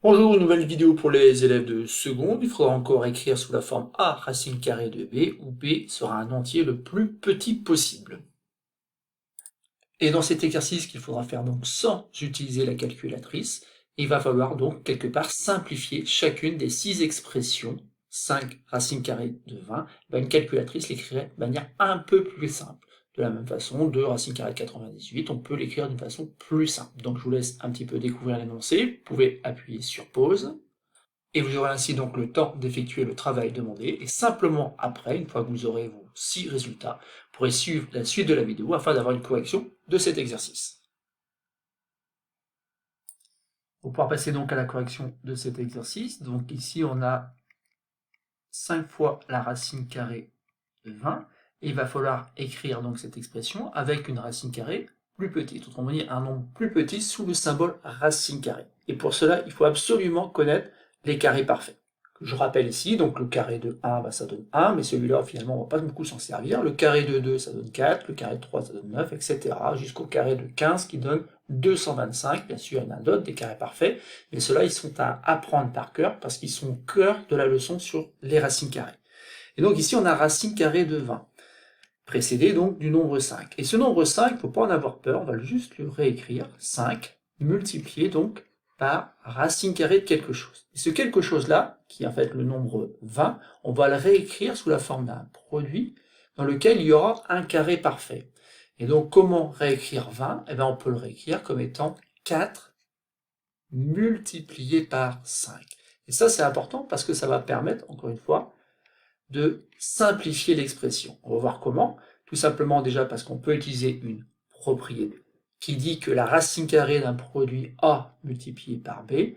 Bonjour, une nouvelle vidéo pour les élèves de seconde. Il faudra encore écrire sous la forme a racine carrée de b, où b sera un entier le plus petit possible. Et dans cet exercice qu'il faudra faire donc sans utiliser la calculatrice, il va falloir donc quelque part simplifier chacune des 6 expressions. 5 racine carrée de 20, une calculatrice l'écrirait de manière un peu plus simple. De la même façon, 2 racine carrée de 98, on peut l'écrire d'une façon plus simple. Donc je vous laisse un petit peu découvrir l'énoncé. Vous pouvez appuyer sur pause. Et vous aurez ainsi donc le temps d'effectuer le travail demandé, et simplement après, une fois que vous aurez vos 6 résultats, vous pourrez suivre la suite de la vidéo afin d'avoir une correction de cet exercice. On va pouvoir passer donc à la correction de cet exercice. Donc ici on a 5 fois la racine carrée de 20, et il va falloir écrire donc cette expression avec une racine carrée plus petite, autrement dit un nombre plus petit sous le symbole racine carrée. Et pour cela, il faut absolument connaître les carrés parfaits. Je rappelle ici, donc le carré de 1, ça donne 1, mais celui-là, finalement, on ne va pas beaucoup s'en servir. Le carré de 2, ça donne 4, le carré de 3, ça donne 9, etc. jusqu'au carré de 15 qui donne 225. Bien sûr, il y en a d'autres, des carrés parfaits, mais ceux-là, ils sont à apprendre par cœur parce qu'ils sont au cœur de la leçon sur les racines carrées. Et donc ici, on a racine carrée de 20, précédé donc du nombre 5. Et ce nombre 5, il ne faut pas en avoir peur, on va juste le réécrire, 5, multiplié donc par racine carrée de quelque chose. Et ce quelque chose-là, qui est en fait le nombre 20, on va le réécrire sous la forme d'un produit dans lequel il y aura un carré parfait. Et donc comment réécrire 20? Eh bien, on peut le réécrire comme étant 4 multiplié par 5. Et ça, c'est important parce que ça va permettre, encore une fois, de simplifier l'expression. On va voir comment. Tout simplement déjà parce qu'on peut utiliser une propriété qui dit que la racine carrée d'un produit A multiplié par B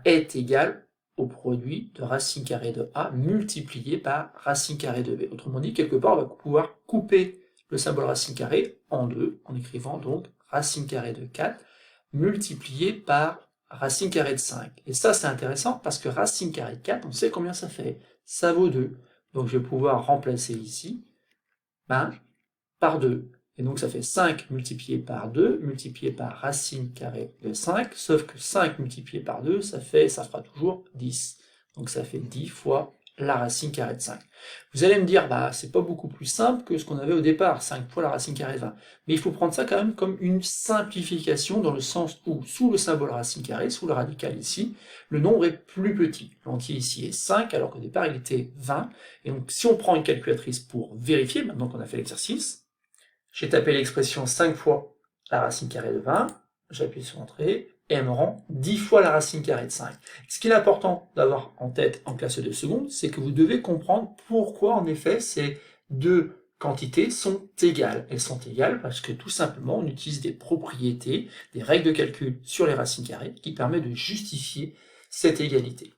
est égale au produit de racine carrée de A multiplié par racine carrée de B. Autrement dit, quelque part, on va pouvoir couper le symbole racine carrée en deux, en écrivant donc racine carrée de 4 multiplié par racine carrée de 5. Et ça, c'est intéressant parce que racine carrée de 4, on sait combien ça fait. Ça vaut 2. Donc je vais pouvoir remplacer ici par 2. Et donc ça fait 5 multiplié par 2, multiplié par racine carrée de 5, sauf que 5 multiplié par 2, ça fera toujours 10. Donc ça fait 10 fois la racine carrée de 5. Vous allez me dire, c'est pas beaucoup plus simple que ce qu'on avait au départ, 5 fois la racine carrée de 20. Mais il faut prendre ça quand même comme une simplification dans le sens où, sous le symbole racine carrée, sous le radical ici, le nombre est plus petit. L'entier ici est 5, alors qu'au départ il était 20. Et donc si on prend une calculatrice pour vérifier, maintenant qu'on a fait l'exercice, j'ai tapé l'expression 5 fois la racine carrée de 20, j'appuie sur Entrée, et elle me rend 10 fois la racine carrée de 5. Ce qu'il est important d'avoir en tête en classe de seconde, c'est que vous devez comprendre pourquoi, en effet, ces deux quantités sont égales. Elles sont égales parce que, tout simplement, on utilise des propriétés, des règles de calcul sur les racines carrées, qui permettent de justifier cette égalité.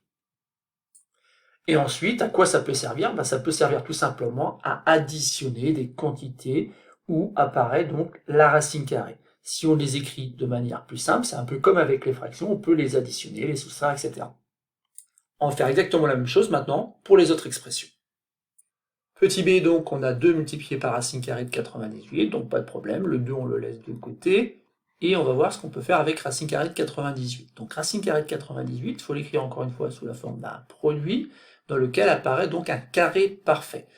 Et ensuite, à quoi ça peut servir? Ça peut servir tout simplement à additionner des quantités où apparaît donc la racine carrée. Si on les écrit de manière plus simple, c'est un peu comme avec les fractions, on peut les additionner, les soustraire, etc. On va faire exactement la même chose maintenant pour les autres expressions. Petit b, donc, on a 2 multiplié par racine carrée de 98, donc pas de problème, le 2 on le laisse de côté, et on va voir ce qu'on peut faire avec racine carrée de 98. Donc racine carrée de 98, il faut l'écrire encore une fois sous la forme d'un produit, dans lequel apparaît donc un carré parfait.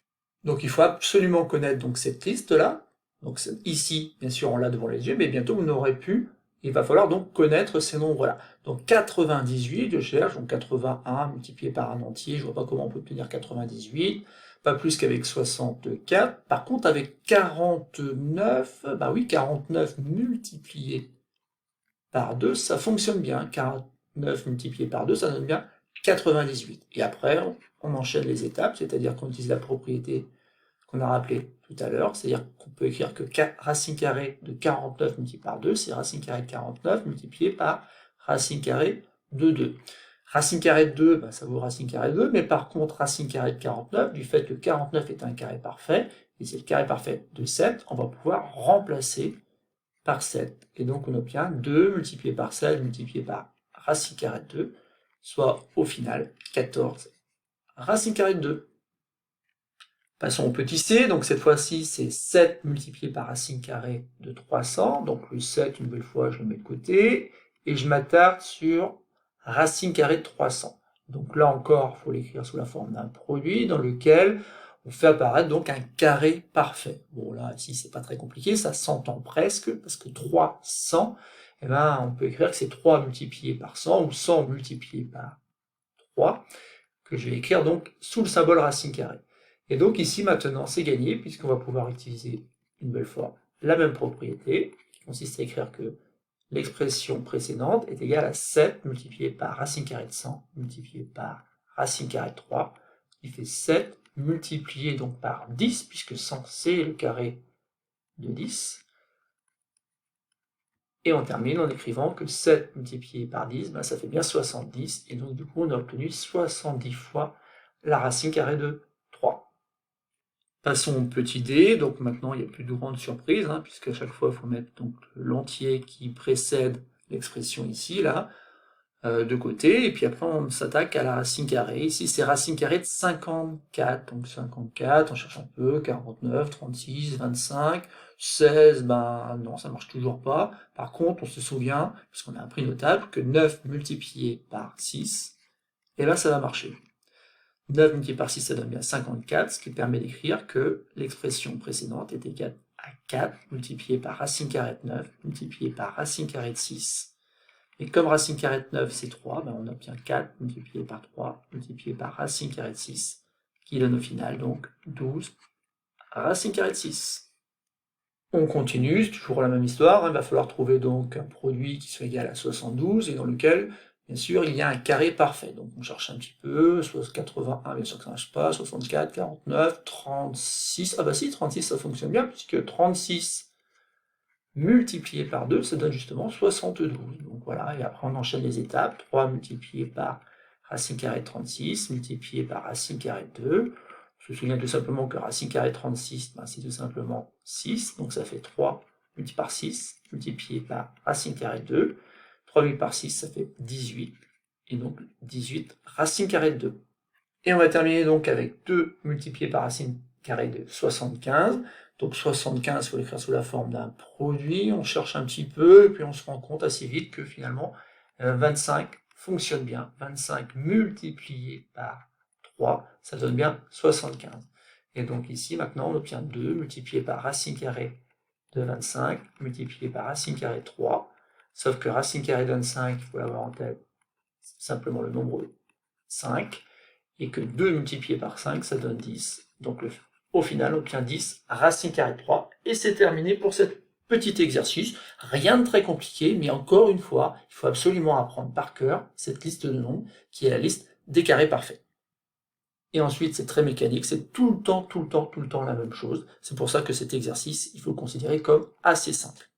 Donc il faut absolument connaître donc cette liste-là. Donc ici, bien sûr, on l'a devant les yeux, mais bientôt vous n'aurez plus. Il va falloir donc connaître ces nombres-là. Donc 98, je cherche, donc 81 multiplié par un entier, je vois pas comment on peut obtenir 98, pas plus qu'avec 64. Par contre, avec 49, oui, 49 multiplié par 2, ça fonctionne bien. 49 multiplié par 2, ça donne bien 98. Et après, on enchaîne les étapes, c'est-à-dire qu'on utilise la propriété qu'on a rappelée tout à l'heure, c'est-à-dire qu'on peut écrire que racine carrée de 49 multiplié par 2, c'est racine carrée de 49 multiplié par racine carrée de 2. Racine carrée de 2, ça vaut racine carrée de 2, mais par contre, racine carrée de 49, du fait que 49 est un carré parfait, et c'est le carré parfait de 7, on va pouvoir remplacer par 7. Et donc on obtient 2 multiplié par 7 multiplié par racine carrée de 2, soit au final 14 racine carrée de 2. Passons au petit c, donc cette fois-ci c'est 7 multiplié par racine carrée de 300, donc le 7 une nouvelle fois je le mets de côté, et je m'attarde sur racine carrée de 300. Donc là encore, il faut l'écrire sous la forme d'un produit dans lequel on fait apparaître donc un carré parfait. Bon là, ici, c'est pas très compliqué, ça s'entend presque, parce que 300, eh ben, on peut écrire que c'est 3 multiplié par 100, ou 100 multiplié par 3, que je vais écrire donc sous le symbole racine carrée. Et donc ici, maintenant, c'est gagné, puisqu'on va pouvoir utiliser une nouvelle fois la même propriété, qui consiste à écrire que l'expression précédente est égale à 7 multiplié par racine carrée de 100 multiplié par racine carrée de 3, qui fait 7 multiplié donc par 10, puisque 100 c'est le carré de 10. Et on termine en écrivant que 7 multiplié par 10, ben ça fait bien 70, et donc du coup on a obtenu 70 fois la racine carrée de 3. Passons au petit d, donc maintenant il n'y a plus de grande surprise, hein, puisque à chaque fois il faut mettre donc l'entier qui précède l'expression ici, là, de côté, et puis après on s'attaque à la racine carrée. Ici c'est racine carrée de 54, donc 54, on cherche un peu, 49, 36, 25, 16, ben non, ça marche toujours pas. Par contre, on se souvient, puisqu'on a appris nos tables, que 9 multiplié par 6, et ben ça va marcher. 9 multiplié par 6, ça donne bien 54, ce qui permet d'écrire que l'expression précédente est égale à 4 multiplié par racine carrée de 9 multiplié par racine carrée de 6. Et comme racine carrée de 9 c'est 3, ben on obtient 4 multiplié par 3 multiplié par racine carrée de 6, qui donne au final donc 12 racine carrée de 6. On continue, c'est toujours la même histoire, hein, il va falloir trouver donc un produit qui soit égal à 72 et dans lequel, bien sûr, il y a un carré parfait. Donc on cherche un petit peu, 81, bien sûr que ça ne marche pas, 64, 49, 36, ah bah si, 36 ça fonctionne bien, puisque 36 multiplié par 2, ça donne justement 72. Donc voilà, et après on enchaîne les étapes, 3 multiplié par racine carrée de 36, multiplié par racine carrée de 2. Je me souviens tout simplement que racine carrée de 36, ben, c'est tout simplement 6, donc ça fait 3 multiplié par 6, multiplié par racine carrée de 2. 3 multiplié par 6, ça fait 18, et donc 18 racine carrée de 2. Et on va terminer donc avec 2 multiplié par racine carrée de 75. Donc 75, il faut l'écrire sous la forme d'un produit, on cherche un petit peu, et puis on se rend compte assez vite que finalement 25 fonctionne bien. 25 multiplié par 3, ça donne bien 75. Et donc ici, maintenant, on obtient 2 multiplié par racine carrée de 25, multiplié par racine carrée de 3, sauf que racine carrée de 25, il faut l'avoir en tête, c'est simplement le nombre 5, et que 2 multiplié par 5, ça donne 10. Donc au final, on obtient 10 racine carrée de 3, et c'est terminé pour cet petit exercice. Rien de très compliqué, mais encore une fois, il faut absolument apprendre par cœur cette liste de nombres, qui est la liste des carrés parfaits. Et ensuite, c'est très mécanique, c'est tout le temps la même chose. C'est pour ça que cet exercice, il faut le considérer comme assez simple.